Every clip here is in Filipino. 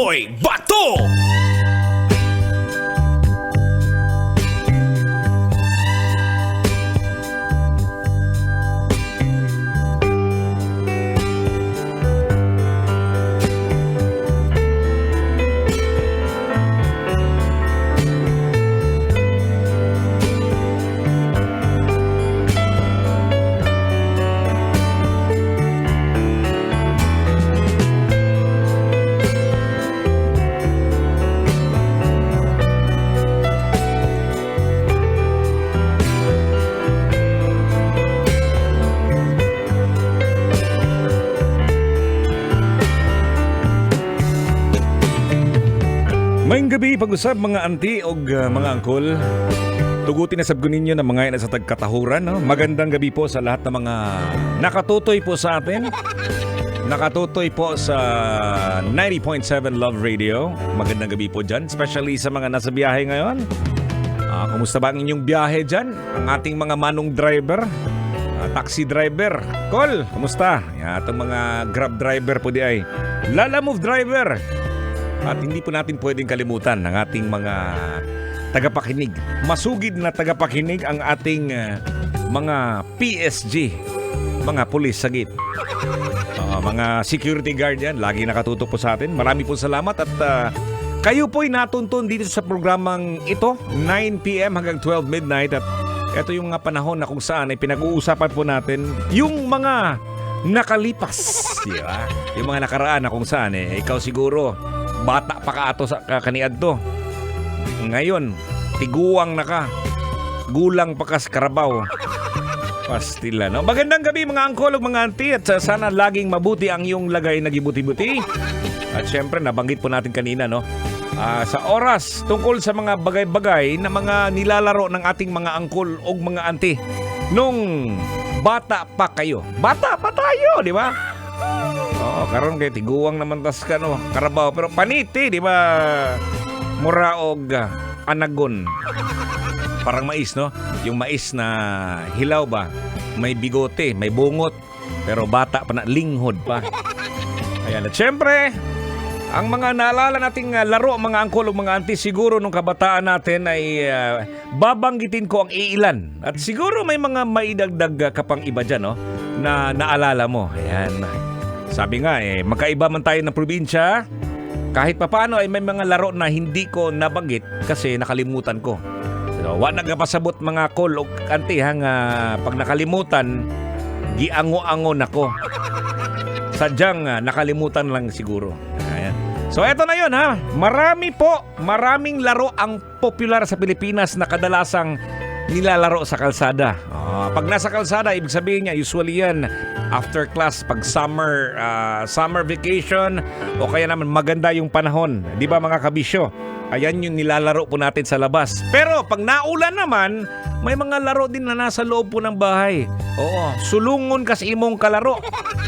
Pinoy Bato! Mayong gabi, pag-usab mga auntie o mga angkol. Tugutin na sabgun ninyo na mga ina sa tagkatahuran. No? Magandang gabi po sa lahat ng mga nakatutoy po sa atin. Nakatutoy po sa 90.7 Love Radio. Magandang gabi po dyan, especially sa mga nasa biyahe ngayon. Kumusta ba ang inyong biyahe dyan? Ang ating mga manong driver, taxi driver. Call, kumusta? Itong mga grab driver po di ay. Lala Move driver. At hindi po natin pwedeng kalimutan ang ating mga tagapakinig. Masugid na tagapakinig ang ating mga PSG, mga pulis sagit. Mga security guard yan, lagi nakatutok po sa atin. Marami po salamat at kayo po'y natuntun dito sa programang ito, 9 p.m. hanggang 12 midnight. At ito yung panahon na kung saan ay pinag-uusapan po natin yung mga nakalipas. Diba? Yung mga nakaraan na kung saan ikaw siguro bata pa ka ato sa kaniad to. Ngayon, tiguang na ka. Gulang pa ka sa karabaw. Pastila, no? Magandang gabi mga angkol o mga auntie at sana laging mabuti ang iyong lagay na gibuti-buti. At syempre, nabanggit po natin kanina, no? Sa oras tungkol sa mga bagay-bagay na mga nilalaro ng ating mga angkol o mga auntie nung bata pa kayo. Bata pa tayo, di ba? Karon kay tiguang naman tas ka no, karabaw pero paniti di ba? Muraog anagon. Parang mais no? Yung mais na hilaw ba? May bigote, may bungot, pero bata pa na, linghod pa. Ayan, at syempre, ang mga naalala nating laro mga angkol o mga auntie siguro nung kabataan natin ay babanggitin ko ang iilan. At siguro may mga maidagdag ka pang iba dyan no? Na naalala mo. Ayan. Sabi nga magkaiba man tayo ng probinsya, kahit papaano ay may mga laro na hindi ko nabanggit kasi nakalimutan ko. So, nagpasabot mga kol o auntie pag nakalimutan, giango-ango nako. Sadyang nakalimutan lang siguro. Ayan. So eto na yun ha. Maraming laro ang popular sa Pilipinas na kadalasang nilalaro sa kalsada. Pag nasa kalsada, ibig sabihin niya, usually yan after class, pag summer vacation, o kaya naman maganda yung panahon. Di ba mga kabisyo? Ayan yung nilalaro po natin sa labas. Pero pag naulan naman, may mga laro din na nasa loob po ng bahay. Oo, sulungon kasi imong kalaro.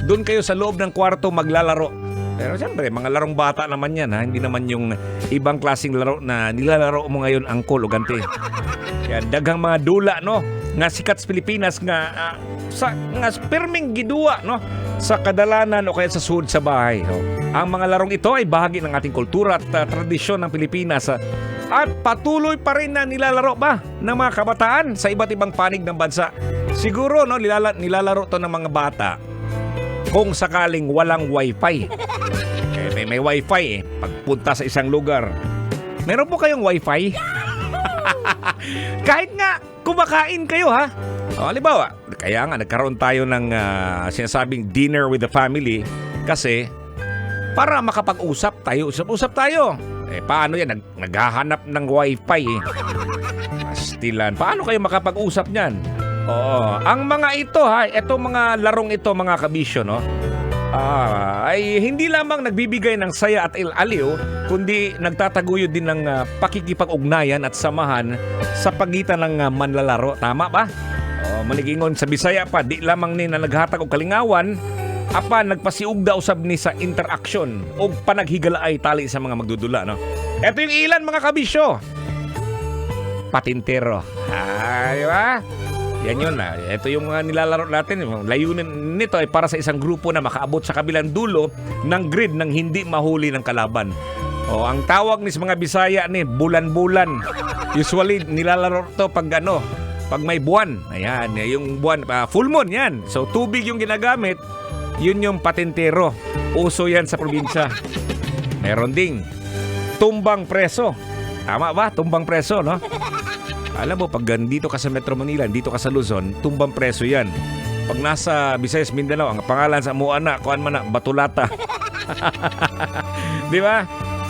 Doon kayo sa loob ng kwarto maglalaro. Pero siyempre, mga larong bata naman yan ha. Hindi naman yung ibang klaseng laro na nilalaro mo ngayon angkol o ganti. Yan, daghang mga dula no nga sikat sa Pilipinas nga perming gidua no sa kadalanan o kaya sa sud sa bahay. No? Ang mga larong ito ay bahagi ng ating kultura at tradisyon ng Pilipinas at patuloy pa rin na nilalaro ba ng mga kabataan sa iba't ibang panig ng bansa. Siguro no nilalaro to ng mga bata kung sakaling walang wifi. May wifi pagpunta sa isang lugar. Meron po kayong wifi? Kahit nga kumakain kayo ha. Halimbawa, kaya nga nagkaroon tayo ng sinasabing dinner with the family kasi para makapag-usap tayo. Usap-usap tayo. Paano yan? Naghahanap ng wifi Pastilan. Paano kayo makapag-usap niyan? Ang mga ito ha, itong mga larong ito mga kabisyo no, ay hindi lamang nagbibigay ng saya at aliw, kundi nagtataguyod din ng pakikipag-ugnayan at samahan sa pagitan ng manlalaro. Tama ba? Maligingon sa Bisaya pa, di lamang ni na naghatag og kalingawan, apan nagpasiugda usab ni sa interaksyon o panaghigalaay tali sa mga magdudula. No? Ito yung ilan mga kabisyo. Patintero. Di ba? Yan yun na. Ito yung mga nilalaro natin. Layunin nito ay para sa isang grupo na makaabot sa kabilang dulo ng grid nang hindi mahuli ng kalaban. Ang tawag ni sa mga Bisaya ni bulan-bulan. Usually nilalaro to pag pag may buwan. Ayan, yung buwan, full moon yan. So tubig yung ginagamit, yun yung patintero. Uso yan sa probinsya. Meron ding tumbang preso. Tama ba? Tumbang preso, no? Alam mo, pag dito ka sa Metro Manila, dito ka sa Luzon, tumbang preso yan. Pag nasa Visayas, Mindanao, ang pangalan sa muana, kuan man na, batulata. Di ba?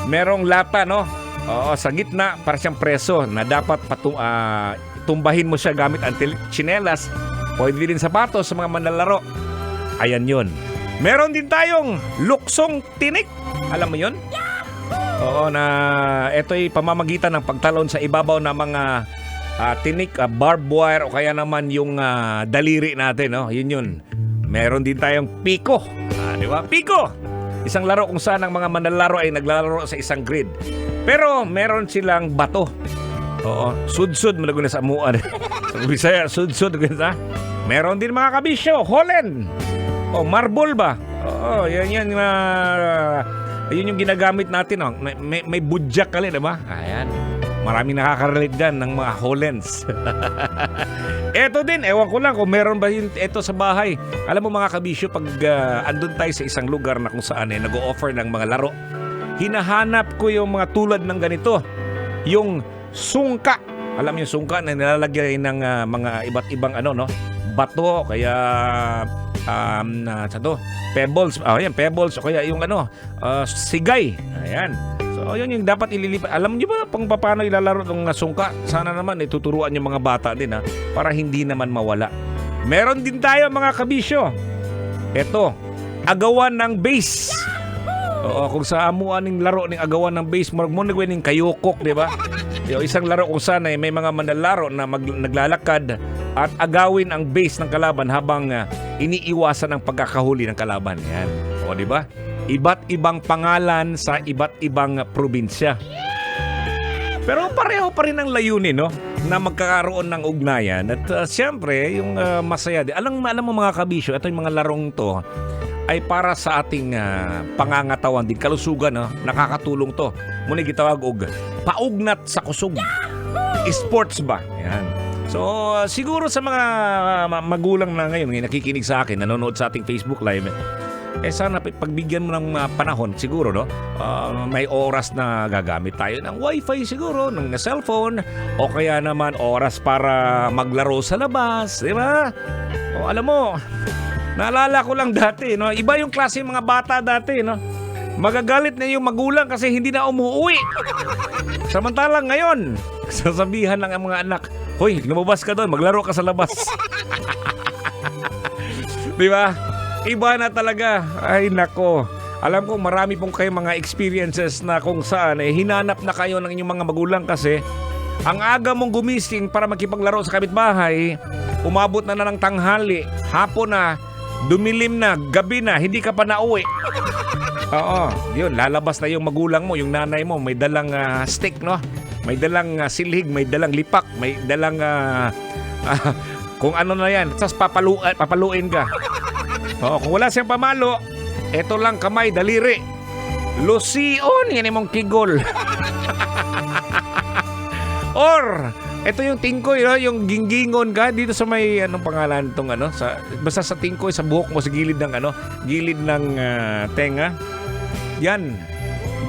Merong lata, no? Oo, sa gitna, para siyang preso na dapat tumbahin mo siya gamit ang tsinelas. Pwede din sapatos sa mga manlalaro. Ayan yun. Meron din tayong luksong tinik. Alam mo yun? Oo, na ito'y pamamagitan ng pagtalon sa ibabaw ng mga tinik, barbed wire o kaya naman yung daliri natin, no? Yun yun. Meron din tayong piko. Di ba? Piko! Isang laro kung saan ang mga manlalaro ay naglalaro sa isang grid. Pero meron silang bato. Oo, sudsud mo na sa amuan. Sa Bisaya, sudsud. Meron din mga kabisyo, holen. Marble ba? Oo, yan yun yung ginagamit natin. May budyak kali, diba? Ayan. Maraming nakaka-relate dyan ng mga holens. Eto din, ewan ko lang kung meron ba yun eto sa bahay. Alam mo mga kabisyo, pag andun tayo sa isang lugar na kung saan nag-o-offer ng mga laro, hinahanap ko yung mga tulad ng ganito. Yung sungka. Alam mo yung sungka na nilalagay ng mga iba't ibang bato, kaya pebbles. Ayan, pebbles o kaya yung sigay. Ayan. So, yun yung dapat ililipat. Alam niyo ba paano ilalaro ng sungka? Sana naman ituturuan yung mga bata din para hindi naman mawala. Meron din tayo mga kabisyo. Ito, agawan ng base. Oo, kung sa amuan ng laro ng agawan ng base, mo nagwin ng kayukok, di ba? Yung isang laro kung saan may mga manlalaro na naglalakad at agawin ang base ng kalaban habang iniiwasan ang pagkakahuli ng kalaban. Yan. O, di ba? Iba't ibang pangalan sa iba't ibang probinsya. Pero pareho pa rin ang layunin, no? Na magkakaroon ng ugnayan. At siyempre, yung masaya din. Alam mo mga kabisyo, ito yung mga larong to ay para sa ating pangangatawan din. Kalusugan, no? Nakakatulong to. Muna gitawag og paugnat sa kusog. Sports ba? Yan. So, siguro sa mga magulang na ngayon, nakikinig sa akin, nanonood sa ating Facebook Live, sana pagbigyan mo ng panahon siguro, no? May oras na gagamit tayo ng wifi siguro, ng cellphone, o kaya naman oras para maglaro sa labas, di ba? O alam mo, naalala ko lang dati, no? Iba yung klase ng mga bata dati, no? Magagalit na yung magulang kasi hindi na umuwi. Samantalang ngayon, sasabihan ng mga anak, hoy, lumabas ka doon, maglaro ka sa labas. Di ba? Iba na talaga. Ay nako. Alam ko marami pong kayo mga experiences na kung saan hinanap na kayo ng inyong mga magulang kasi ang aga mong gumising para makipaglaro sa kapitbahay, umabot na ng tanghali, hapon na, dumilim na, gabi na, hindi ka pa nauwi. Oo, yun, lalabas na yung magulang mo, yung nanay mo, may dalang stick, no? May dalang silhig, may dalang lipak, may dalang kung ano na yan, tas papaluin ka. Oo, kung wala siyang pamalo, eto lang kamay, daliri. Lusion, yan mong kigol. Or, eto yung tingkoy, no? Yung ginggingon ka dito sa may, anong pangalan itong basta sa tingkoy, sa buhok mo, sa gilid ng gilid ng tenga. Yan.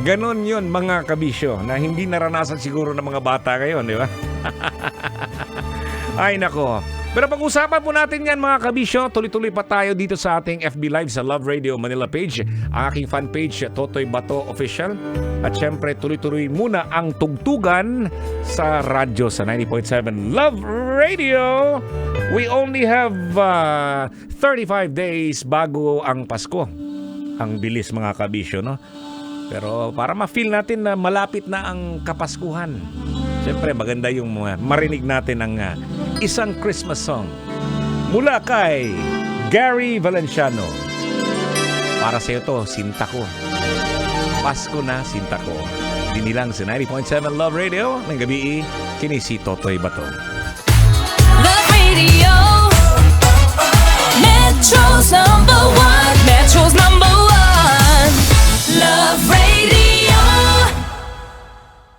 Ganon yun mga kabisyo na hindi naranasan siguro ng mga bata ngayon, di ba? Ay nako. Pero pag-usapan po natin yan mga kabisyo, tuloy-tuloy pa tayo dito sa ating FB Live sa Love Radio Manila page, ang aking fan page, Totoy Bato Official. At syempre, tuloy-tuloy muna ang tugtugan sa radyo sa 90.7 Love Radio. We only have 35 days bago ang Pasko. Ang bilis mga kabisyo, no? Pero para ma-feel natin na malapit na ang Kapaskuhan, siyempre maganda yung marinig natin ang isang Christmas song mula kay Gary Valenciano. Para sa iyo to, Sinta Ko. Pasko na, Sinta Ko. Dinilang sa 90.7 Love Radio ng gabi, kini si Totoy Bato.